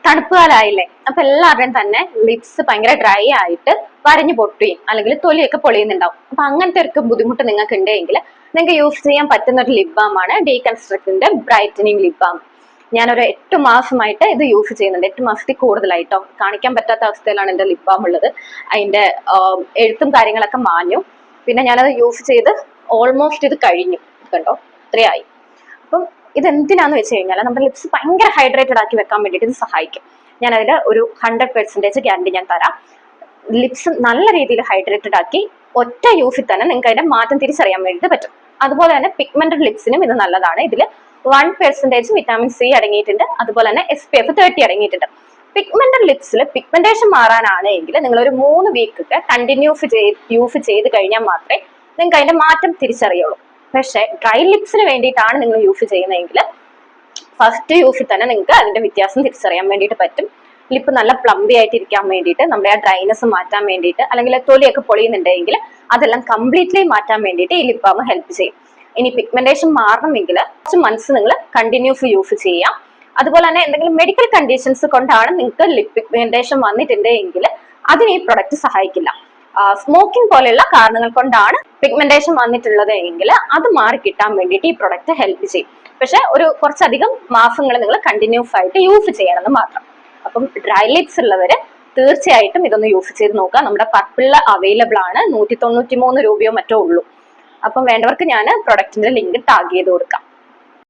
തണുപ്പ് കാലമായില്ലേ, അപ്പൊ എല്ലാവരുടെയും തന്നെ ലിപ്സ് ഭയങ്കര ഡ്രൈ ആയിട്ട് വരഞ്ഞു പൊട്ടുകയും അല്ലെങ്കിൽ തൊലിയൊക്കെ പൊളിയുന്നുണ്ടാവും. അപ്പൊ അങ്ങനത്തെ ഒരു ബുദ്ധിമുട്ട് നിങ്ങൾക്ക് ഉണ്ടെങ്കിൽ നിങ്ങൾക്ക് യൂസ് ചെയ്യാൻ പറ്റുന്ന ഒരു ലിപ് ബാം ആണ് ഡീകൺസ്ട്രക്റ്റിന്റെ ബ്രൈറ്റനിങ് ലിപ് ബാം. ഞാനൊരു 8 മാസമായിട്ട് ഇത് യൂസ് ചെയ്യുന്നുണ്ട്. 8 മാസത്തിൽ കൂടുതലായിട്ടോ. കാണിക്കാൻ പറ്റാത്ത അവസ്ഥയിലാണ് എന്റെ ലിപ് ബാം ഉള്ളത്. അതിന്റെ എഴുത്തും കാര്യങ്ങളൊക്കെ മാഞ്ഞു. പിന്നെ ഞാനത് യൂസ് ചെയ്ത് ഓൾമോസ്റ്റ് ഇത് കഴിഞ്ഞു. കണ്ടോ, ഇത്രയായി. അപ്പം ഇതെന്തിനാന്ന് വെച്ച് കഴിഞ്ഞാൽ നമ്മുടെ ലിപ്സ് ഭയങ്കര ഹൈഡ്രേറ്റഡ് ആക്കി വെക്കാൻ വേണ്ടിയിട്ട് ഇത് സഹായിക്കും. ഞാൻ അതിൽ ഒരു 100% ഗ്യാരണ്ടി ഞാൻ തരാം. ലിപ്സ് നല്ല രീതിയിൽ ഹൈഡ്രേറ്റഡ് ആക്കി ഒറ്റ യൂസിൽ തന്നെ നിങ്ങൾക്ക് അതിന്റെ മാറ്റം തിരിച്ചറിയാൻ വേണ്ടിയിട്ട് പറ്റും. അതുപോലെ തന്നെ പിഗ്മെന്റഡ് ലിപ്സിനും ഇത് നല്ലതാണ്. ഇതിൽ 1% വിറ്റാമിൻ സി അടങ്ങിയിട്ടുണ്ട്. അതുപോലെ തന്നെ SPF 30 അടങ്ങിയിട്ടുണ്ട്. പിഗ്മെന്റഡ് ലിപ്സിൽ പിഗ്മെന്റേഷൻ മാറാനാണെങ്കിൽ നിങ്ങൾ ഒരു 3 വീക്കൊക്കെ യൂസ് ചെയ്ത് കഴിഞ്ഞാൽ മാത്രമേ നിങ്ങൾക്ക് അതിന്റെ മാറ്റം തിരിച്ചറിയുള്ളൂ. പക്ഷെ ഡ്രൈ ലിപ്സിന് വേണ്ടിയിട്ടാണ് നിങ്ങൾ യൂസ് ചെയ്യുന്നതെങ്കിൽ ഫസ്റ്റ് യൂസിൽ തന്നെ നിങ്ങൾക്ക് അതിന്റെ വ്യത്യാസം തിരിച്ചറിയാൻ വേണ്ടിയിട്ട് പറ്റും. ലിപ്പ് നല്ല പ്ലംബി ആയിട്ട് ഇരിക്കാൻ വേണ്ടിയിട്ട്, നമ്മുടെ ആ ഡ്രൈനെസ് മാറ്റാൻ വേണ്ടിയിട്ട്, അല്ലെങ്കിൽ തൊലിയൊക്കെ പൊളിയുന്നുണ്ടെങ്കിൽ അതെല്ലാം കംപ്ലീറ്റ്ലി മാറ്റാൻ വേണ്ടിയിട്ട് ഈ ലിപ് ബാം ഹെൽപ്പ് ചെയ്യും. ഇനി പിഗ്മെന്റേഷൻ മാറണമെങ്കിൽ കുറച്ച് മന്ത്സ് നിങ്ങൾ കണ്ടിന്യൂസ് യൂസ് ചെയ്യാം. അതുപോലെ തന്നെ എന്തെങ്കിലും മെഡിക്കൽ കണ്ടീഷൻസ് കൊണ്ടാണ് നിങ്ങൾക്ക് ലിപ് പിഗ്മെന്റേഷൻ വന്നിട്ടുണ്ടെങ്കിൽ അതിന് ഈ പ്രൊഡക്റ്റ് സഹായിക്കില്ല. സ്മോക്കിംഗ് പോലെയുള്ള കാരണങ്ങൾ കൊണ്ടാണ് പിഗ്മെന്റേഷൻ വന്നിട്ടുള്ളത് എങ്കിൽ അത് മാറി കിട്ടാൻ വേണ്ടിയിട്ട് ഈ പ്രൊഡക്റ്റ് ഹെൽപ്പ് ചെയ്യും. പക്ഷെ ഒരു കുറച്ചധികം മാസങ്ങൾ നിങ്ങൾ കണ്ടിന്യൂസ് ആയിട്ട് യൂസ് ചെയ്യണമെന്ന് മാത്രം. അപ്പം ഡ്രൈ ലിപ്സ് ഉള്ളവര് തീർച്ചയായിട്ടും ഇതൊന്ന് യൂസ് ചെയ്ത് നോക്കുക. നമ്മുടെ പർപ്പിളിൽ അവൈലബിൾ ആണ്. 193 രൂപയോ മറ്റോ ഉള്ളൂ. അപ്പം വേണ്ടവർക്ക് ഞാൻ പ്രൊഡക്റ്റിന്റെ ലിങ്ക് ടാഗ് ചെയ്ത് കൊടുക്കാം.